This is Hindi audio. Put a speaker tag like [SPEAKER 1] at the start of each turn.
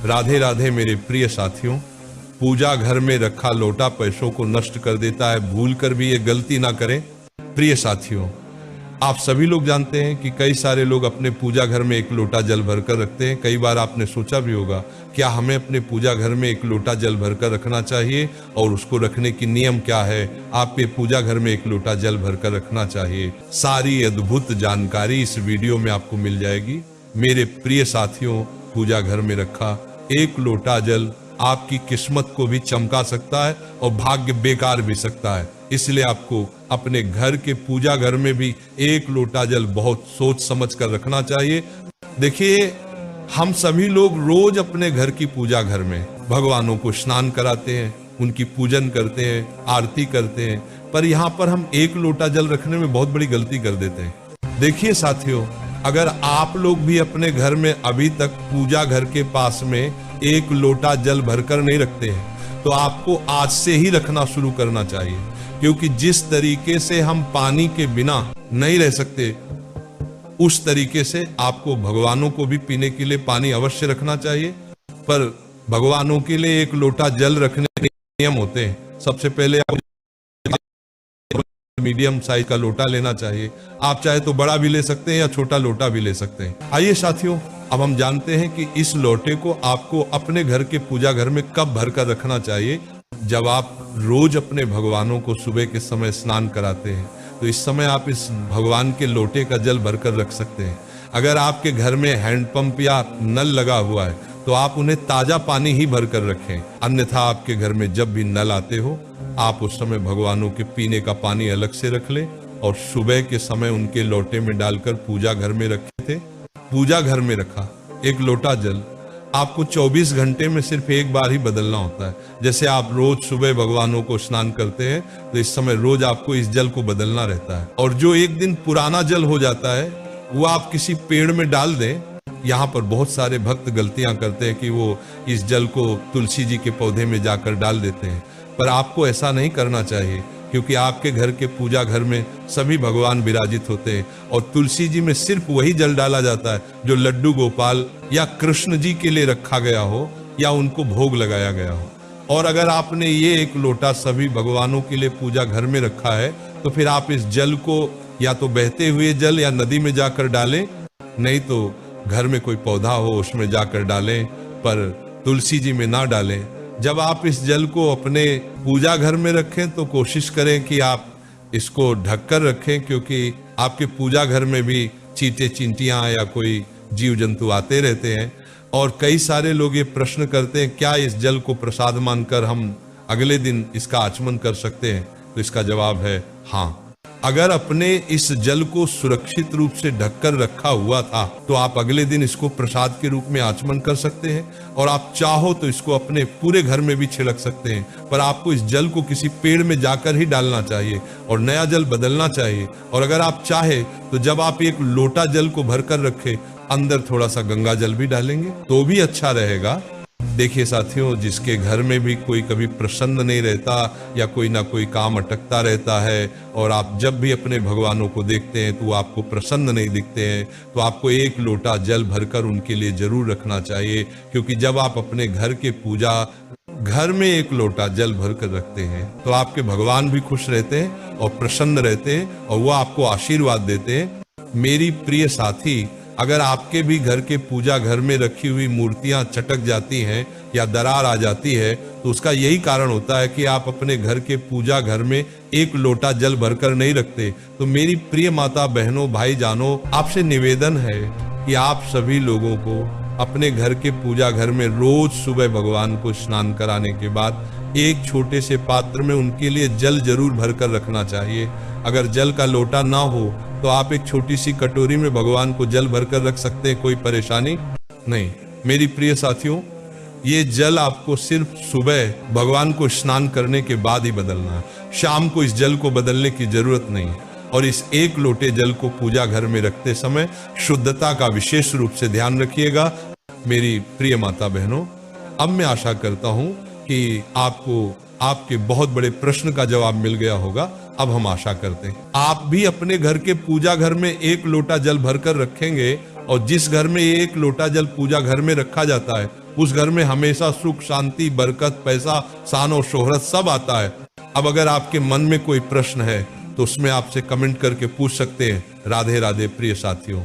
[SPEAKER 1] राधे राधे मेरे प्रिय साथियों। पूजा घर में रखा लोटा पैसों को नष्ट कर देता है, भूल कर भी ये गलती ना करें। प्रिय साथियों, आप सभी लोग जानते हैं कि कई सारे लोग अपने पूजा घर में एक लोटा जल भरकर रखते हैं। कई बार आपने सोचा भी होगा, क्या हमें अपने पूजा घर में एक लोटा जल भरकर रखना चाहिए और उसको रखने की नियम क्या है? आपके पूजा घर में एक लोटा जल भरकर रखना चाहिए। सारी अद्भुत जानकारी इस वीडियो में आपको मिल जाएगी। मेरे प्रिय साथियों, पूजा घर में रखा एक लोटा जल आपकी किस्मत को भी चमका सकता है और भाग्य बेकार भी सकता है। इसलिए आपको अपने घर के पूजा घर में भी एक लोटा जल बहुत सोच समझ कर रखना चाहिए। देखिए, हम सभी लोग रोज अपने घर की पूजा घर में भगवानों को स्नान कराते हैं, उनकी पूजन करते हैं, आरती करते हैं, पर यहाँ पर हम एक लोटा जल रखने में बहुत बड़ी गलती कर देते हैं। देखिए साथियों, अगर आप लोग भी अपने घर में अभी तक पूजा घर के पास में एक लोटा जल भरकर नहीं रखते हैं, तो आपको आज से ही रखना शुरू करना चाहिए। क्योंकि जिस तरीके से हम पानी के बिना नहीं रह सकते, उस तरीके से आपको भगवानों को भी पीने के लिए पानी अवश्य रखना चाहिए। पर भगवानों के लिए एक लोटा जल रखने के नियम होते हैं। सबसे पहले आप मीडियम साइज का लोटा लेना चाहिए। आप चाहे तो बड़ा भी ले सकते हैं या छोटा लोटा भी ले सकते हैं। आइए साथियों, अब हम जानते हैं कि इस लोटे को आपको अपने घर के पूजा घर में कब भरकर रखना चाहिए। जब आप रोज अपने भगवानों को सुबह के समय स्नान कराते हैं, तो इस समय आप इस भगवान के लोटे का जल भरकर रख सकते हैं। अगर आपके घर में हैंडपंप या नल लगा हुआ है, तो आप उन्हें ताजा पानी ही भरकर रखें। अन्यथा आपके घर में जब भी नल आते हो, आप उस समय भगवानों के पीने का पानी अलग से रख लें और सुबह के समय उनके लोटे में डालकर पूजा घर में रखे थे। पूजा घर में रखा एक लोटा जल आपको 24 घंटे में सिर्फ एक बार ही बदलना होता है। जैसे आप रोज सुबह भगवानों को स्नान करते हैं, तो इस समय रोज आपको इस जल को बदलना रहता है। और जो एक दिन पुराना जल हो जाता है, वो आप किसी पेड़ में डाल दें। यहाँ पर बहुत सारे भक्त गलतियां करते हैं कि वो इस जल को तुलसी जी के पौधे में जाकर डाल देते हैं, पर आपको ऐसा नहीं करना चाहिए। क्योंकि आपके घर के पूजा घर में सभी भगवान विराजित होते हैं और तुलसी जी में सिर्फ वही जल डाला जाता है जो लड्डू गोपाल या कृष्ण जी के लिए रखा गया हो या उनको भोग लगाया गया हो। और अगर आपने ये एक लोटा सभी भगवानों के लिए पूजा घर में रखा है, तो फिर आप इस जल को या तो बहते हुए जल या नदी में जाकर डालें, नहीं तो घर में कोई पौधा हो उसमें जाकर डालें, पर तुलसी जी में ना डालें। जब आप इस जल को अपने पूजा घर में रखें, तो कोशिश करें कि आप इसको ढककर रखें, क्योंकि आपके पूजा घर में भी चींटे चींटियां या कोई जीव जंतु आते रहते हैं। और कई सारे लोग ये प्रश्न करते हैं, क्या इस जल को प्रसाद मानकर हम अगले दिन इसका आचमन कर सकते हैं? तो इसका जवाब है हाँ। अगर अपने इस जल को सुरक्षित रूप से ढककर रखा हुआ था, तो आप अगले दिन इसको प्रसाद के रूप में आचमन कर सकते हैं। और आप चाहो तो इसको अपने पूरे घर में भी छिड़क सकते हैं, पर आपको इस जल को किसी पेड़ में जाकर ही डालना चाहिए और नया जल बदलना चाहिए। और अगर आप चाहे तो जब आप एक लोटा जल को भरकर रखें, अंदर थोड़ा सा गंगा जल भी डालेंगे तो भी अच्छा रहेगा। देखिए साथियों, जिसके घर में भी कोई कभी प्रसन्न नहीं रहता या कोई ना कोई काम अटकता रहता है, और आप जब भी अपने भगवानों को देखते हैं तो वो आपको प्रसन्न नहीं दिखते हैं, तो आपको एक लोटा जल भरकर उनके लिए जरूर रखना चाहिए। क्योंकि जब आप अपने घर के पूजा घर में एक लोटा जल भरकर रखते हैं, तो आपके भगवान भी खुश रहते हैं और प्रसन्न रहते हैं और वो आपको आशीर्वाद देते हैं। मेरी प्रिय साथी, अगर आपके भी घर के पूजा घर में रखी हुई मूर्तियां चटक जाती हैं या दरार आ जाती है, तो उसका यही कारण होता है कि आप अपने घर के पूजा घर में एक लोटा जल भरकर नहीं रखते। तो मेरी प्रिय माता बहनों भाई जानो, आपसे निवेदन है कि आप सभी लोगों को अपने घर के पूजा घर में रोज सुबह भगवान को स्नान कराने के बाद एक छोटे से पात्र में उनके लिए जल जरूर भरकर रखना चाहिए। अगर जल का लोटा ना हो, तो आप एक छोटी सी कटोरी में भगवान को जल भरकर रख सकते हैं, कोई परेशानी नहीं। मेरी प्रिय साथियों, ये जल आपको सिर्फ सुबह भगवान को स्नान करने के बाद ही बदलना है। शाम को इस जल को बदलने की जरूरत नहीं है। और इस एक लोटे जल को पूजा घर में रखते समय शुद्धता का विशेष रूप से ध्यान रखिएगा। मेरी प्रिय माता बहनों, अब मैं आशा करता हूं कि आपको आपके बहुत बड़े प्रश्न का जवाब मिल गया होगा। अब हम आशा करते हैं आप भी अपने घर के पूजा घर में एक लोटा जल भरकर रखेंगे, और जिस घर में एक लोटा जल पूजा घर में रखा जाता है, उस घर में हमेशा सुख, शांति, बरकत, पैसा, शान और शोहरत सब आता है। अब अगर आपके मन में कोई प्रश्न है तो उसमें आपसे कमेंट करके पूछ सकते हैं। राधे राधे प्रिय साथियों।